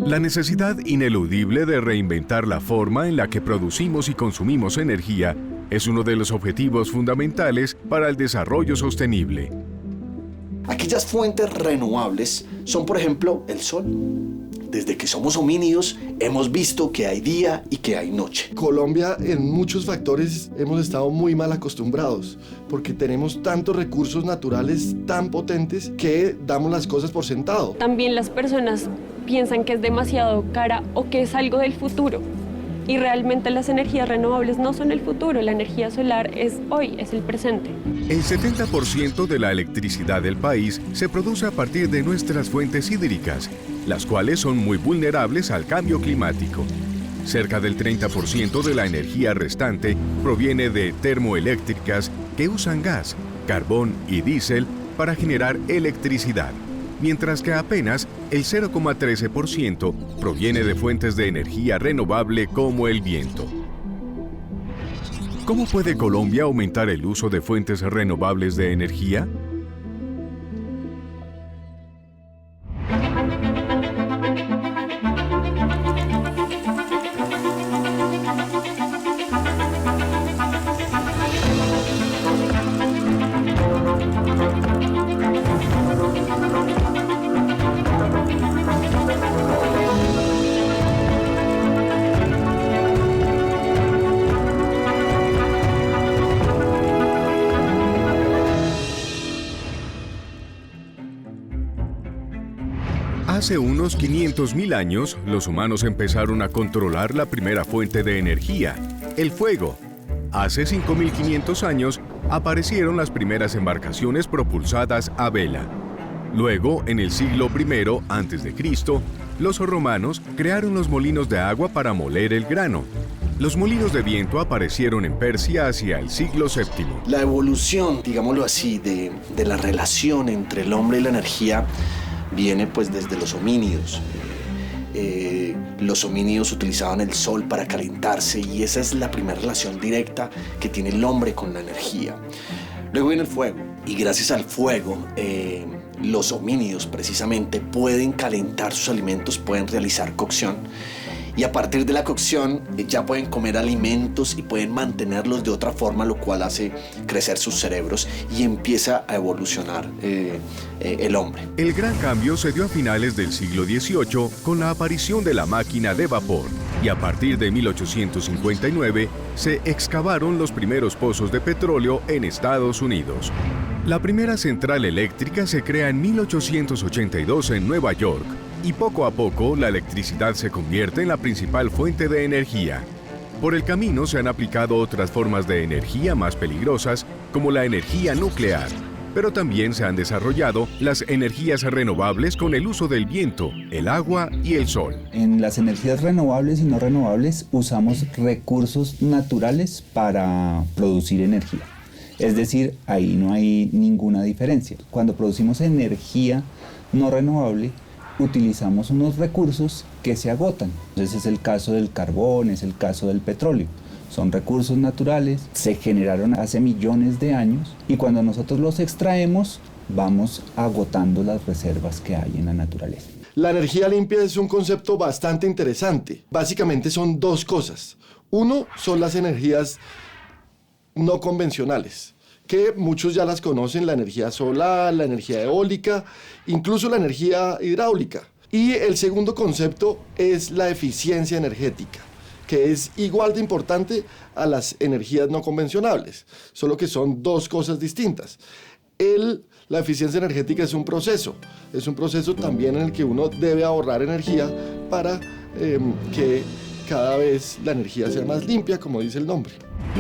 La necesidad ineludible de reinventar la forma en la que producimos y consumimos energía es uno de los objetivos fundamentales para el desarrollo sostenible. Aquellas fuentes renovables son, por ejemplo, el sol. Desde que somos homínidos, hemos visto que hay día y que hay noche. Colombia, en muchos factores, hemos estado muy mal acostumbrados, porque tenemos tantos recursos naturales tan potentes que damos las cosas por sentado. También las personas piensan que es demasiado cara o que es algo del futuro. Y realmente las energías renovables no son el futuro, la energía solar es hoy, es el presente. El 70% de la electricidad del país se produce a partir de nuestras fuentes hídricas, las cuales son muy vulnerables al cambio climático. Cerca del 30% de la energía restante proviene de termoeléctricas que usan gas, carbón y diésel para generar electricidad, mientras que apenas el 0,13% proviene de fuentes de energía renovable como el viento. ¿Cómo puede Colombia aumentar el uso de fuentes renovables de energía? Hace unos 500.000 años, los humanos empezaron a controlar la primera fuente de energía, el fuego. Hace 5.500 años, aparecieron las primeras embarcaciones propulsadas a vela. Luego, en el siglo I a.C., los romanos crearon los molinos de agua para moler el grano. Los molinos de viento aparecieron en Persia hacia el siglo VII. La evolución, digámoslo así, de la relación entre el hombre y la energía viene pues desde los homínidos. Los homínidos utilizaban el sol para calentarse y esa es la primera relación directa que tiene el hombre con la energía. Luego viene el fuego y gracias al fuego los homínidos precisamente pueden calentar sus alimentos, pueden realizar cocción y a partir de la cocción ya pueden comer alimentos y pueden mantenerlos de otra forma, lo cual hace crecer sus cerebros y empieza a evolucionar el hombre. El gran cambio se dio a finales del siglo XVIII con la aparición de la máquina de vapor y a partir de 1859 se excavaron los primeros pozos de petróleo en Estados Unidos. La primera central eléctrica se crea en 1882 en Nueva York. Y poco a poco la electricidad se convierte en la principal fuente de energía. Por el camino se han aplicado otras formas de energía más peligrosas, como la energía nuclear, pero también se han desarrollado las energías renovables con el uso del viento, el agua y el sol. En las energías renovables y no renovables usamos recursos naturales para producir energía. Es decir, ahí no hay ninguna diferencia. Cuando producimos energía no renovable, utilizamos unos recursos que se agotan. Ese es el caso del carbón, es el caso del petróleo. Son recursos naturales, se generaron hace millones de años y cuando nosotros los extraemos, vamos agotando las reservas que hay en la naturaleza. La energía limpia es un concepto bastante interesante. Básicamente son dos cosas. Uno son las energías no convencionales, que muchos ya las conocen, la energía solar, la energía eólica, incluso la energía hidráulica. Y el segundo concepto es la eficiencia energética, que es igual de importante a las energías no convencionales, solo que son dos cosas distintas. La eficiencia energética es un proceso también en el que uno debe ahorrar energía para que cada vez la energía sea más limpia, como dice el nombre.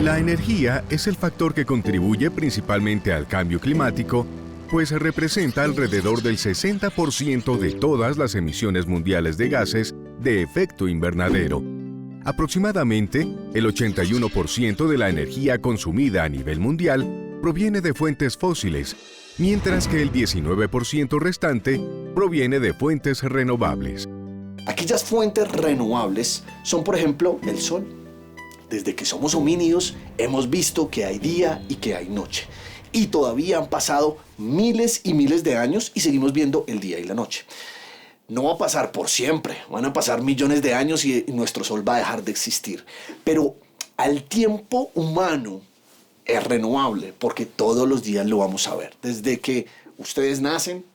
La energía es el factor que contribuye principalmente al cambio climático, pues representa alrededor del 60% de todas las emisiones mundiales de gases de efecto invernadero. Aproximadamente el 81% de la energía consumida a nivel mundial proviene de fuentes fósiles, mientras que el 19% restante proviene de fuentes renovables. Aquellas fuentes renovables son, por ejemplo, el sol. Desde que somos homínidos hemos visto que hay día y que hay noche. y todavía han pasado miles y miles de años y seguimos viendo el día y la noche. No va a pasar por siempre, van a pasar millones de años y nuestro sol va a dejar de existir. Pero al tiempo humano es renovable porque todos los días lo vamos a ver. Desde que ustedes nacen,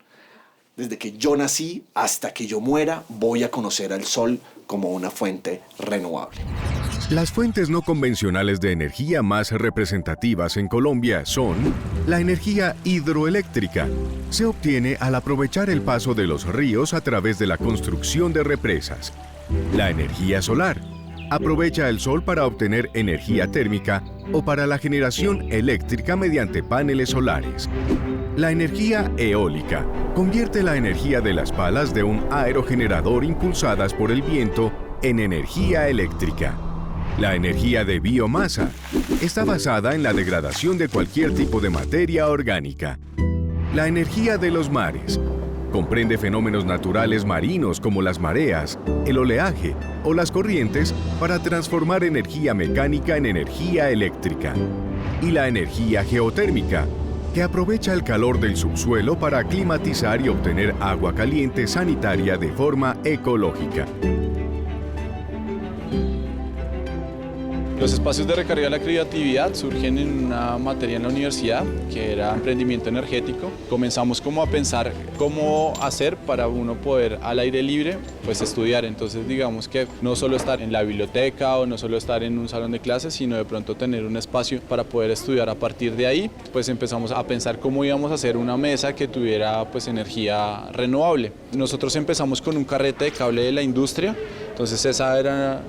desde que yo nací hasta que yo muera, voy a conocer al sol como una fuente renovable. Las fuentes no convencionales de energía más representativas en Colombia son la energía hidroeléctrica. Se obtiene al aprovechar el paso de los ríos a través de la construcción de represas. La energía solar. Aprovecha el sol para obtener energía térmica o para la generación eléctrica mediante paneles solares. La energía eólica. Convierte la energía de las palas de un aerogenerador impulsadas por el viento en energía eléctrica. La energía de biomasa está basada en la degradación de cualquier tipo de materia orgánica. La energía de los mares comprende fenómenos naturales marinos como las mareas, el oleaje o las corrientes para transformar energía mecánica en energía eléctrica. Y la energía geotérmica, que aprovecha el calor del subsuelo para climatizar y obtener agua caliente sanitaria de forma ecológica. Los espacios de recarga de la creatividad surgen en una materia en la universidad que era emprendimiento energético. Comenzamos como a pensar cómo hacer para uno poder al aire libre pues estudiar. Entonces digamos que no solo estar en la biblioteca o no solo estar en un salón de clases, sino de pronto tener un espacio para poder estudiar. A partir de ahí pues empezamos a pensar cómo íbamos a hacer una mesa que tuviera pues energía renovable. Nosotros empezamos con un carrete de cable de la industria, entonces esa era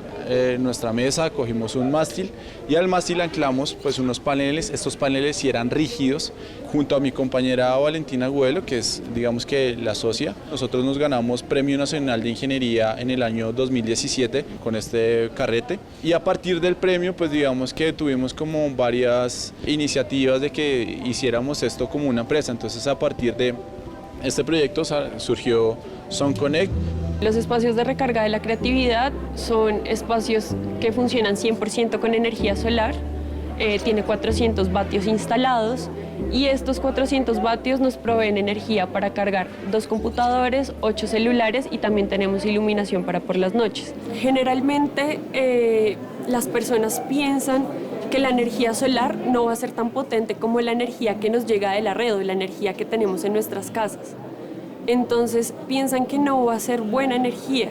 nuestra mesa, cogimos un mástil y al mástil anclamos pues unos paneles. Estos paneles sí eran rígidos. Junto a mi compañera Valentina Güelo, que es digamos que la socia, nosotros nos ganamos Premio Nacional de Ingeniería en el año 2017 con este carrete, y a partir del premio pues digamos que tuvimos como varias iniciativas de que hiciéramos esto como una empresa. Entonces a partir de este proyecto surgió SunConnect. Los espacios de recarga de la creatividad son espacios que funcionan 100% con energía solar, tiene 400 vatios instalados y estos 400 vatios nos proveen energía para cargar 2 computadores, 8 celulares y también tenemos iluminación para por las noches. Generalmente las personas piensan que la energía solar no va a ser tan potente como la energía que nos llega de la red o la energía que tenemos en nuestras casas. Entonces piensan que no va a ser buena energía,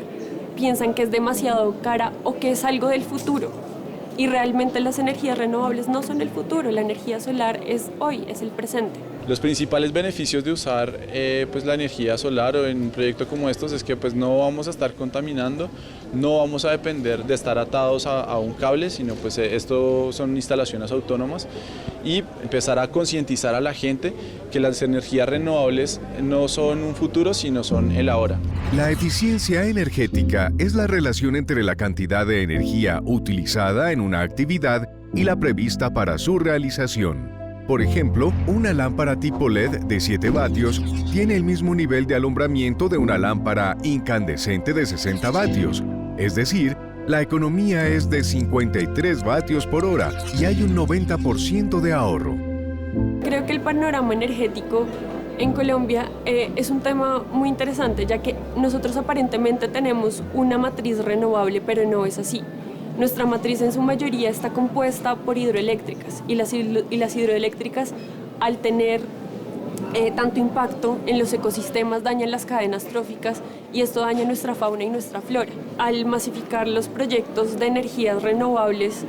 piensan que es demasiado cara o que es algo del futuro. Y realmente las energías renovables no son el futuro, la energía solar es hoy, es el presente. Los principales beneficios de usar pues la energía solar o en un proyecto como estos es que pues no vamos a estar contaminando, no vamos a depender de estar atados a un cable, sino pues esto son instalaciones autónomas, y empezar a concientizar a la gente que las energías renovables no son un futuro, sino son el ahora. La eficiencia energética es la relación entre la cantidad de energía utilizada en una actividad y la prevista para su realización. Por ejemplo, una lámpara tipo LED de 7 vatios tiene el mismo nivel de alumbramiento de una lámpara incandescente de 60 vatios. Es decir, la economía es de 53 vatios por hora y hay un 90% de ahorro. Creo que el panorama energético en Colombia es un tema muy interesante, ya que nosotros aparentemente tenemos una matriz renovable, pero no es así. Nuestra matriz en su mayoría está compuesta por hidroeléctricas y las hidroeléctricas, al tener tanto impacto en los ecosistemas, dañan las cadenas tróficas y esto daña nuestra fauna y nuestra flora. Al masificar los proyectos de energías renovables,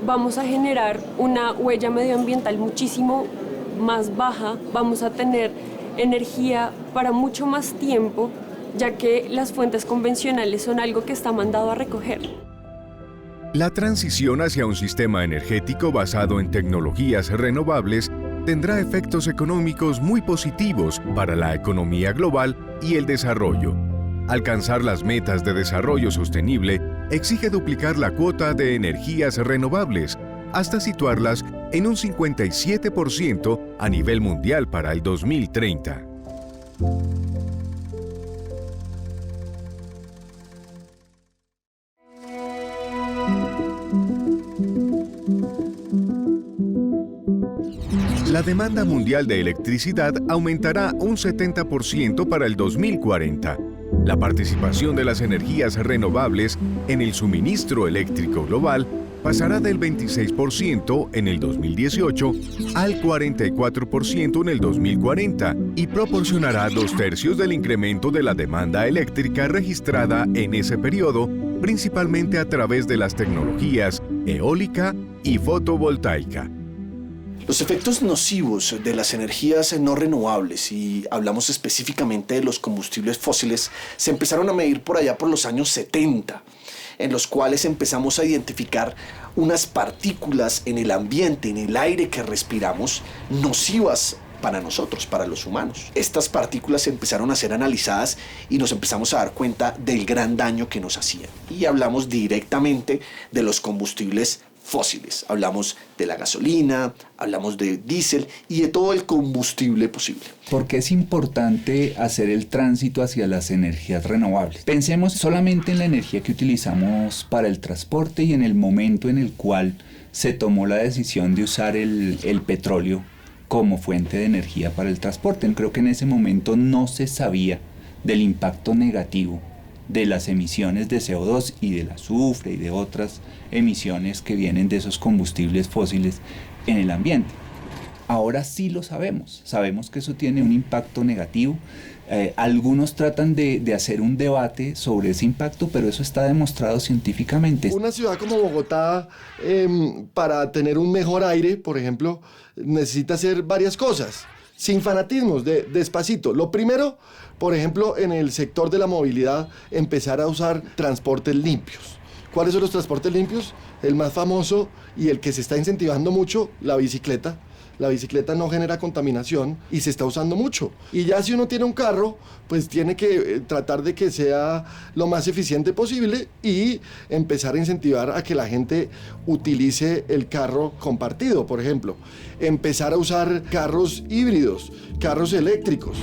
vamos a generar una huella medioambiental muchísimo más baja, vamos a tener energía para mucho más tiempo, ya que las fuentes convencionales son algo que está mandado a recoger. La transición hacia un sistema energético basado en tecnologías renovables tendrá efectos económicos muy positivos para la economía global y el desarrollo. Alcanzar las metas de desarrollo sostenible exige duplicar la cuota de energías renovables hasta situarlas en un 57% a nivel mundial para el 2030. la demanda mundial de electricidad aumentará un 70% para el 2040. La participación de las energías renovables en el suministro eléctrico global pasará del 26% en el 2018 al 44% en el 2040 y proporcionará 2/3 del incremento de la demanda eléctrica registrada en ese periodo, principalmente a través de las tecnologías eólica y fotovoltaica. Los efectos nocivos de las energías no renovables, y hablamos específicamente de los combustibles fósiles, se empezaron a medir por allá por los años 70, en los cuales empezamos a identificar unas partículas en el ambiente, en el aire que respiramos, nocivas para nosotros, para los humanos. Estas partículas empezaron a ser analizadas y nos empezamos a dar cuenta del gran daño que nos hacían. Y hablamos directamente de los combustibles fósiles. Hablamos de la gasolina, hablamos de diésel y de todo el combustible posible. ¿Por qué es importante hacer el tránsito hacia las energías renovables? Pensemos solamente en la energía que utilizamos para el transporte y en el momento en el cual se tomó la decisión de usar el petróleo como fuente de energía para el transporte. Creo que en ese momento no se sabía del impacto negativo de las emisiones de CO2 y del azufre y de otras emisiones que vienen de esos combustibles fósiles en el ambiente. Ahora sí lo sabemos que eso tiene un impacto negativo. Algunos tratan de hacer un debate sobre ese impacto, pero eso está demostrado científicamente. Una ciudad como Bogotá, para tener un mejor aire, por ejemplo, necesita hacer varias cosas, sin fanatismos, despacito. Lo primero, por ejemplo, en el sector de la movilidad, empezar a usar transportes limpios. ¿Cuáles son los transportes limpios? El más famoso y el que se está incentivando mucho, la bicicleta. La bicicleta no genera contaminación y se está usando mucho. Y ya si uno tiene un carro, pues tiene que tratar de que sea lo más eficiente posible y empezar a incentivar a que la gente utilice el carro compartido, por ejemplo. Empezar a usar carros híbridos, carros eléctricos.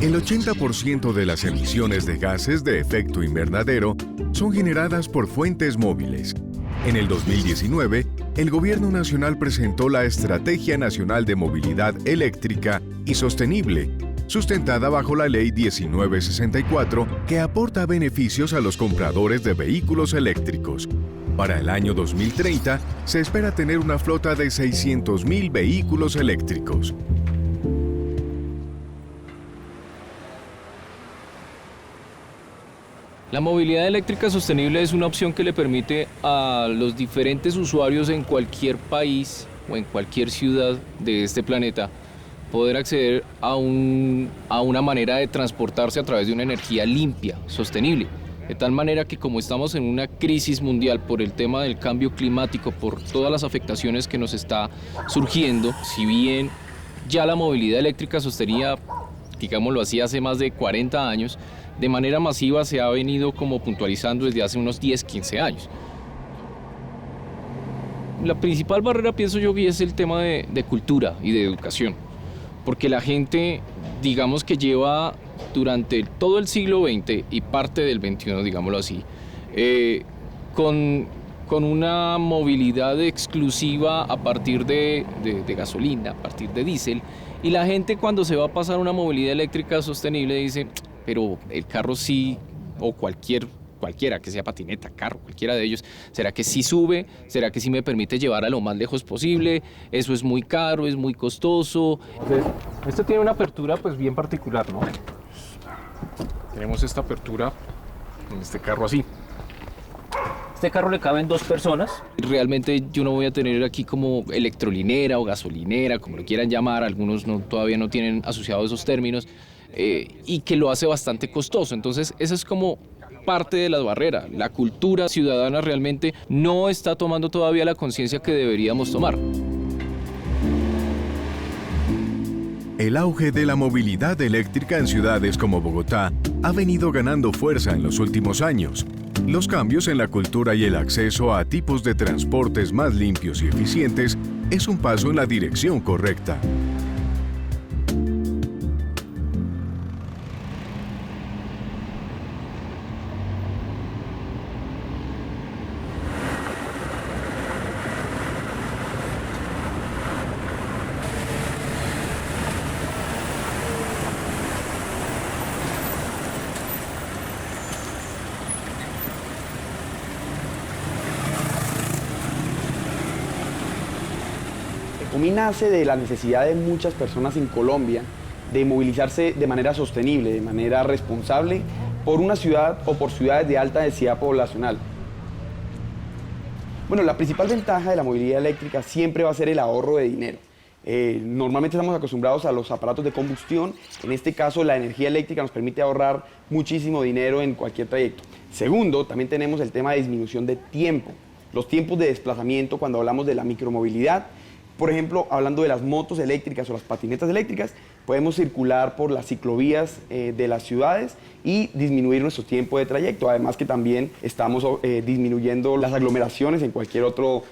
El 80% de las emisiones de gases de efecto invernadero son generadas por fuentes móviles. En el 2019, el Gobierno Nacional presentó la Estrategia Nacional de Movilidad Eléctrica y Sostenible, sustentada bajo la Ley 1964, que aporta beneficios a los compradores de vehículos eléctricos. Para el año 2030, se espera tener una flota de 600.000 vehículos eléctricos. La movilidad eléctrica sostenible es una opción que le permite a los diferentes usuarios en cualquier país o en cualquier ciudad de este planeta poder acceder a una manera de transportarse a través de una energía limpia, sostenible. De tal manera que como estamos en una crisis mundial por el tema del cambio climático, por todas las afectaciones que nos está surgiendo, si bien ya la movilidad eléctrica sostenida, digámoslo así, hace más de 40 años, de manera masiva se ha venido como puntualizando desde hace unos 10, 15 años. La principal barrera, pienso yo, es el tema de cultura y de educación, porque la gente, digamos que lleva durante todo el siglo XX y parte del XXI, digámoslo así, con una movilidad exclusiva a partir de gasolina, a partir de diésel, y la gente cuando se va a pasar a una movilidad eléctrica sostenible dice, pero el carro sí, o cualquiera que sea patineta, carro, cualquiera de ellos, ¿será que sí sube? ¿Será que sí me permite llevar a lo más lejos posible? Eso es muy caro, es muy costoso. Entonces, esto tiene una apertura pues bien particular, ¿no? Tenemos esta apertura en este carro así. Este carro le caben 2 personas. Realmente yo no voy a tener aquí como electrolinera o gasolinera, como lo quieran llamar, algunos todavía no tienen asociados esos términos, y que lo hace bastante costoso. Entonces, esa es como parte de la barrera. La cultura ciudadana realmente no está tomando todavía la conciencia que deberíamos tomar. El auge de la movilidad eléctrica en ciudades como Bogotá ha venido ganando fuerza en los últimos años. Los cambios en la cultura y el acceso a tipos de transportes más limpios y eficientes es un paso en la dirección correcta. OMI nace de la necesidad de muchas personas en Colombia de movilizarse de manera sostenible, de manera responsable, por una ciudad o por ciudades de alta densidad poblacional. Bueno, la principal ventaja de la movilidad eléctrica siempre va a ser el ahorro de dinero. Normalmente estamos acostumbrados a los aparatos de combustión. En este caso, la energía eléctrica nos permite ahorrar muchísimo dinero en cualquier trayecto. Segundo, también tenemos el tema de disminución de tiempo. Los tiempos de desplazamiento cuando hablamos de la micromovilidad. Por ejemplo, hablando de las motos eléctricas o las patinetas eléctricas, podemos circular por las ciclovías de las ciudades y disminuir nuestro tiempo de trayecto. Además que también estamos disminuyendo las aglomeraciones en cualquier otro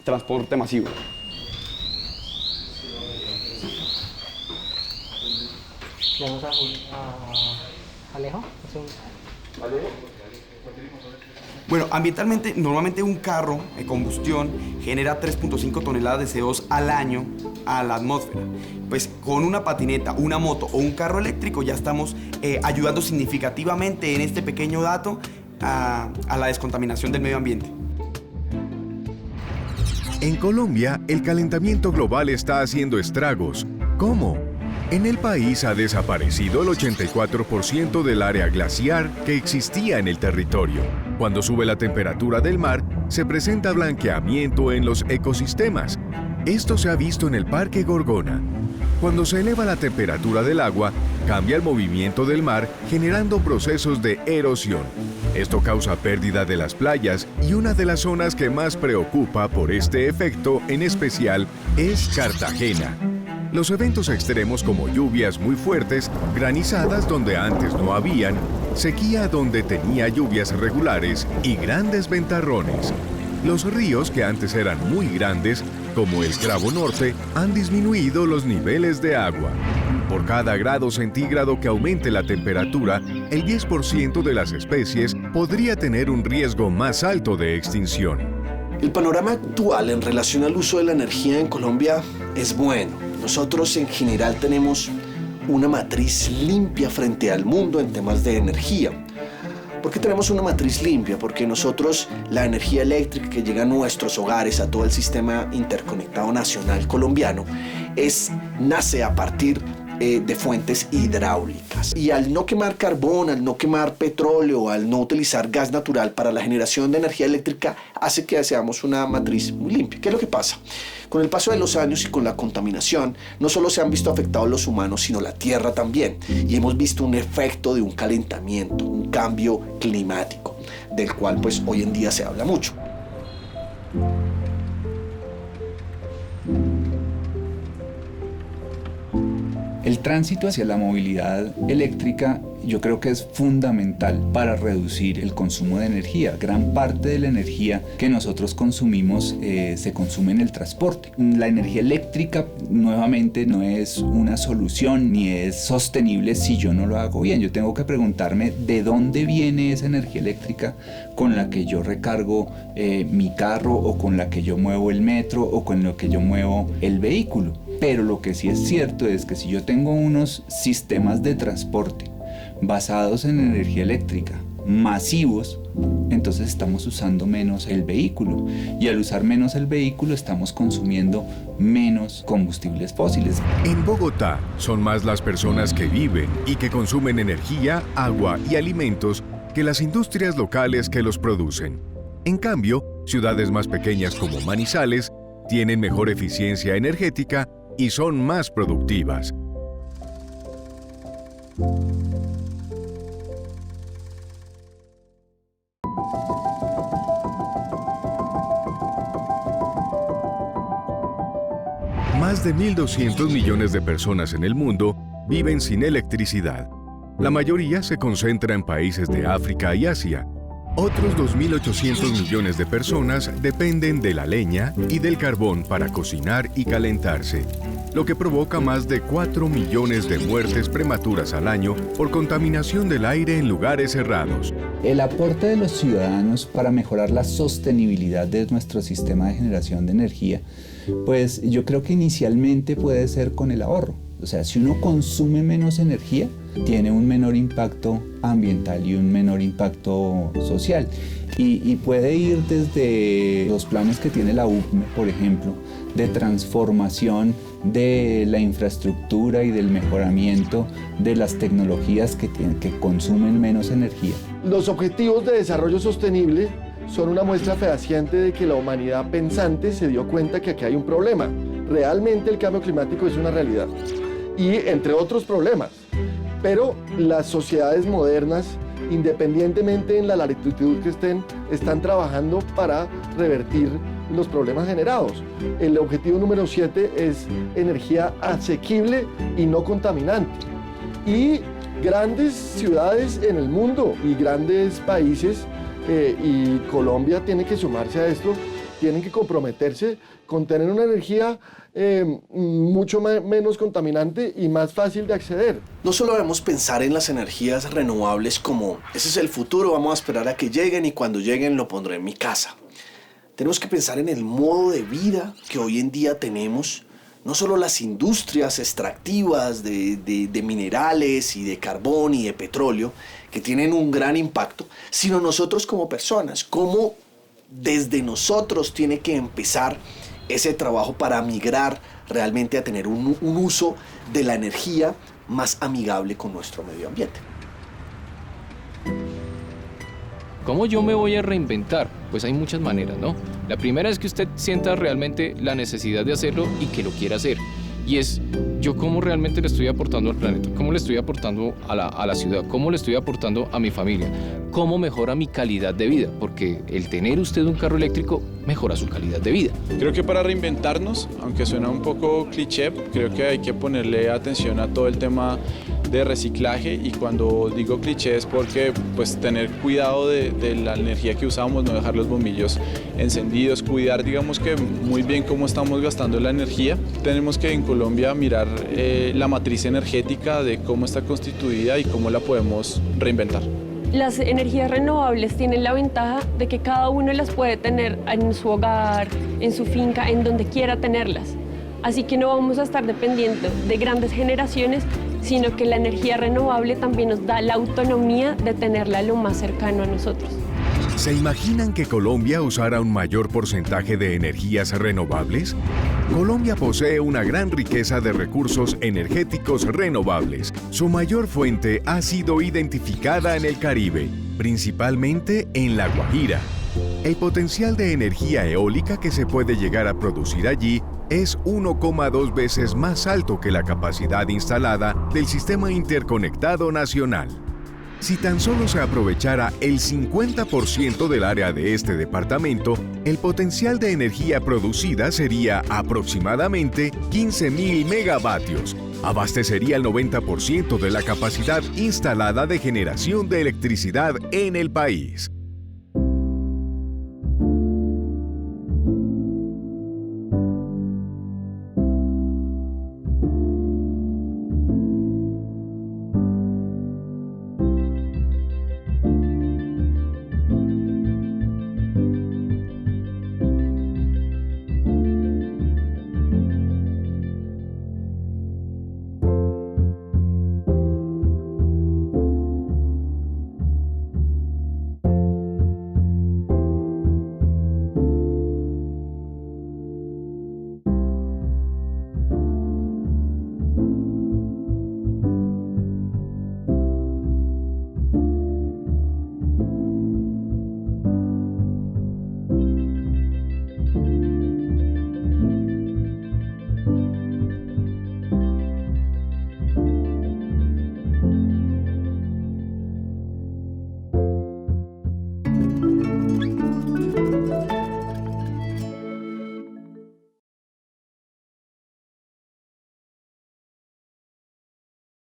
transporte masivo. Vamos a Alejo. Bueno, ambientalmente, normalmente un carro de combustión genera 3.5 toneladas de CO2 al año a la atmósfera. Pues con una patineta, una moto o un carro eléctrico ya estamos ayudando significativamente en este pequeño dato a la descontaminación del medio ambiente. En Colombia, el calentamiento global está haciendo estragos. ¿Cómo? En el país ha desaparecido el 84% del área glaciar que existía en el territorio. Cuando sube la temperatura del mar, se presenta blanqueamiento en los ecosistemas. Esto se ha visto en el Parque Gorgona. Cuando se eleva la temperatura del agua, cambia el movimiento del mar, generando procesos de erosión. Esto causa pérdida de las playas y una de las zonas que más preocupa por este efecto en especial es Cartagena. Los eventos extremos como lluvias muy fuertes, granizadas donde antes no habían, sequía donde tenía lluvias regulares y grandes ventarrones. Los ríos que antes eran muy grandes, como el Cravo Norte, han disminuido los niveles de agua. Por cada grado centígrado que aumente la temperatura, el 10% de las especies podría tener un riesgo más alto de extinción. El panorama actual en relación al uso de la energía en Colombia es bueno. Nosotros en general tenemos una matriz limpia frente al mundo en temas de energía. ¿Por qué tenemos una matriz limpia? Porque nosotros la energía eléctrica que llega a nuestros hogares, a todo el sistema interconectado nacional colombiano, nace a partir de fuentes hidráulicas. Y al no quemar carbón, al no quemar petróleo, al no utilizar gas natural para la generación de energía eléctrica, hace que seamos una matriz muy limpia. ¿Qué es lo que pasa? Con el paso de los años y con la contaminación, no solo se han visto afectados los humanos, sino la tierra también. Y hemos visto un efecto de un calentamiento, un cambio climático, del cual pues hoy en día se habla mucho. El tránsito hacia la movilidad eléctrica yo creo que es fundamental para reducir el consumo de energía. Gran parte de la energía que nosotros consumimos se consume en el transporte. La energía eléctrica nuevamente no es una solución ni es sostenible si yo no lo hago bien. Yo tengo que preguntarme de dónde viene esa energía eléctrica con la que yo recargo mi carro o con la que yo muevo el metro o con la que yo muevo el vehículo. Pero lo que sí es cierto es que si yo tengo unos sistemas de transporte basados en energía eléctrica masivos, entonces estamos usando menos el vehículo y al usar menos el vehículo estamos consumiendo menos combustibles fósiles. En Bogotá son más las personas que viven y que consumen energía, agua y alimentos que las industrias locales que los producen. En cambio, ciudades más pequeñas como Manizales tienen mejor eficiencia energética y son más productivas. Más de 1.200 millones de personas en el mundo viven sin electricidad. La mayoría se concentra en países de África y Asia. Otros 2.800 millones de personas dependen de la leña y del carbón para cocinar y calentarse, lo que provoca más de 4 millones de muertes prematuras al año por contaminación del aire en lugares cerrados. El aporte de los ciudadanos para mejorar la sostenibilidad de nuestro sistema de generación de energía, pues yo creo que inicialmente puede ser con el ahorro. O sea, si uno consume menos energía, tiene un menor impacto ambiental y un menor impacto social. Y puede ir desde los planes que tiene la UCME, por ejemplo, de transformación de la infraestructura y del mejoramiento de las tecnologías que consumen menos energía. Los objetivos de desarrollo sostenible son una muestra fehaciente de que la humanidad pensante se dio cuenta que aquí hay un problema. Realmente el cambio climático es una realidad. Y entre otros problemas. Pero las sociedades modernas, independientemente en la latitud que están trabajando para revertir los problemas generados. El objetivo número 7 es energía asequible y no contaminante. Y grandes ciudades en el mundo y grandes países, y Colombia tiene que sumarse a esto, tienen que comprometerse con tener una energía mucho menos contaminante y más fácil de acceder. No solo debemos pensar en las energías renovables como ese es el futuro, vamos a esperar a que lleguen y cuando lleguen lo pondré en mi casa. Tenemos que pensar en el modo de vida que hoy en día tenemos, no solo las industrias extractivas de minerales y de carbón y de petróleo, que tienen un gran impacto, sino nosotros como personas, cómo desde nosotros tiene que empezar ese trabajo para migrar realmente a tener un uso de la energía más amigable con nuestro medio ambiente. ¿Cómo yo me voy a reinventar? Pues hay muchas maneras, ¿no? La primera es que usted sienta realmente la necesidad de hacerlo y que lo quiera hacer. Y es, yo cómo realmente le estoy aportando al planeta, cómo le estoy aportando a la ciudad, cómo le estoy aportando a mi familia, cómo mejora mi calidad de vida, porque el tener usted un carro eléctrico mejora su calidad de vida. Creo que para reinventarnos, aunque suena un poco cliché, creo que hay que ponerle atención a todo el tema de reciclaje, y cuando digo cliché es porque pues tener cuidado de la energía que usamos, no dejar los bombillos encendidos, cuidar digamos que muy bien cómo estamos gastando la energía. Tenemos que en Colombia mirar la matriz energética de cómo está constituida y cómo la podemos reinventar. Las energías renovables tienen la ventaja de que cada uno las puede tener en su hogar, en su finca, en donde quiera tenerlas. Así que no vamos a estar dependiendo de grandes generaciones, sino que la energía renovable también nos da la autonomía de tenerla lo más cercano a nosotros. ¿Se imaginan que Colombia usara un mayor porcentaje de energías renovables? Colombia posee una gran riqueza de recursos energéticos renovables. Su mayor fuente ha sido identificada en el Caribe, principalmente en La Guajira. El potencial de energía eólica que se puede llegar a producir allí es 1,2 veces más alto que la capacidad instalada del Sistema Interconectado Nacional. Si tan solo se aprovechara el 50% del área de este departamento, el potencial de energía producida sería aproximadamente 15.000 megavatios. Abastecería el 90% de la capacidad instalada de generación de electricidad en el país.